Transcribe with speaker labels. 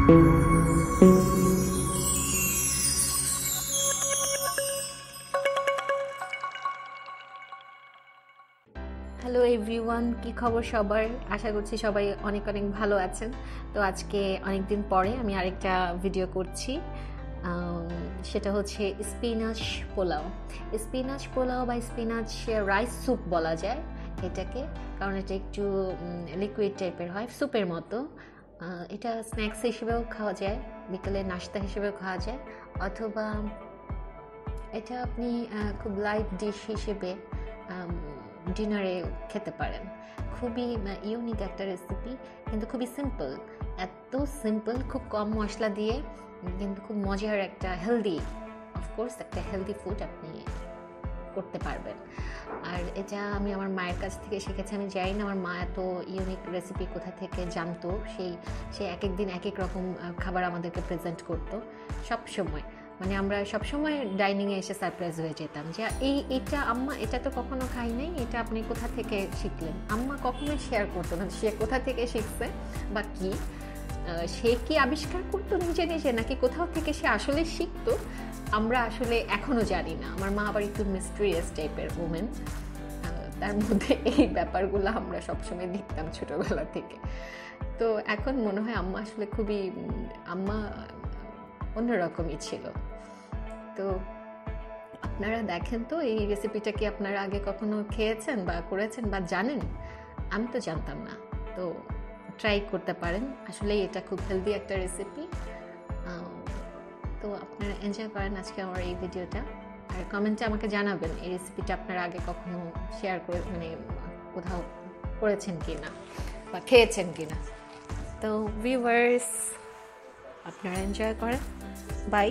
Speaker 1: Hello everyone, কি খবর সবার? আশা করছি সবাই অনেক অনেক ভালো আছেন। তো আজকে অনেক দিন পরে আমি আরেকটা ভিডিও করছি, সেটা হচ্ছে স্পিনাচ পোলাও। স্পিনাচ পোলাও বা স্পিনাচ রাইস স্যুপ বলা যায় এটাকে, কারণ এটা একটু লিকুইড টাইপের হয়, স্যুপের মতো। এটা স্ন্যাক্স হিসেবেও খাওয়া যায়, বিকেলে নাস্তা হিসেবেও খাওয়া যায়, অথবা এটা আপনি খুব লাইট ডিশ হিসেবে ডিনারে খেতে পারেন। খুবই ইউনিক একটা রেসিপি, কিন্তু খুবই সিম্পল। এত সিম্পল, খুব কম মশলা দিয়ে, কিন্তু খুব মজার একটা হেলদি, অফকোর্স একটা হেলদি ফুড আপনি করতে পারবেন। আর এটা আমি আমার মায়ের কাছ থেকে শিখেছি। আমি জানি না আমার মা এত ইউনিক রেসিপি কোথা থেকে জানতো। সে এক এক দিন এক এক রকম খাবার আমাদেরকে প্রেজেন্ট করতো সব সময়। মানে আমরা সবসময় ডাইনিংয়ে এসে সারপ্রাইজ হয়ে যেতাম যে এটা আম্মা, এটা তো কখনো খাই নাই, এটা আপনি কোথা থেকে শিখলেন? আম্মা কখনোই শেয়ার করতো না সে কোথা থেকে শিখছে বা কি, সে কি আবিষ্কার করতো নিজে নিজে, নাকি কোথাও থেকে সে আসলে শিখতো, আমরা আসলে এখনও জানি না। আমার মা আবার একটু মিস্টেরিয়াস টাইপের ওমেন, তার মধ্যে এই ব্যাপারগুলো আমরা সবসময় দেখতাম ছোটোবেলা থেকে। তো এখন মনে হয় আম্মা আসলে খুবই, আম্মা অন্যরকমই ছিল। তো আপনারা দেখেন তো, এই রেসিপিটা কি আপনারা আগে কখনো খেয়েছেন বা করেছেন বা জানেন? আমি তো জানতাম না। তো ট্রাই করতে পারেন, আসলে এটা খুব হেলদি একটা রেসিপি। তো আপনারা এনজয় করেন আজকে আমার এই ভিডিওটা, আর কমেন্টে আমাকে জানাবেন এই রেসিপিটা আপনারা আগে কখনো শেয়ার করে, মানে কোথাও করেছেন কি না বা খেয়েছেন কি না। তো ভিউয়ার্স, আপনারা এনজয় করেন, বাই।